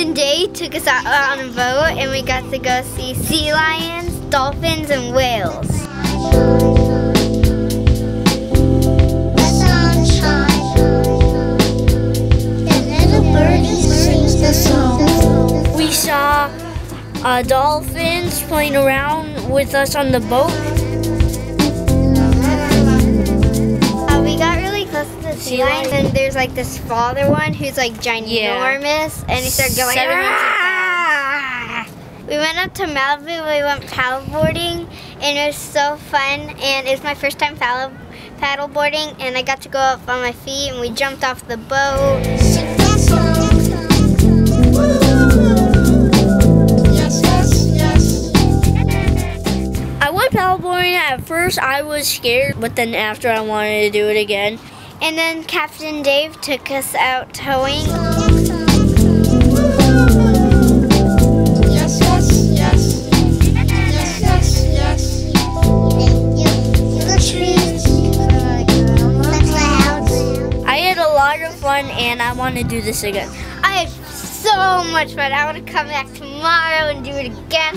Captain Dave took us out on a boat and we got to go see sea lions, dolphins, and whales. The sun shines, the little bird sings the song. We saw dolphins playing around with us on the boat. We got really close to the sea lions, and there's like this father one who's like ginormous, and he started going. We went up to Malibu. We went paddleboarding, and it was so fun. And it was my first time paddleboarding, and I got to go up on my feet, and we jumped off the boat. Sing that song. Yes, yes, yes. I went paddleboarding. At first I was scared, but then after I wanted to do it again. And then Captain Dave took us out towing. Yes, yes, yes. Yes, yes, yes. The trees, the clouds. I had a lot of fun and I want to do this again. I had so much fun. I want to come back tomorrow and do it again.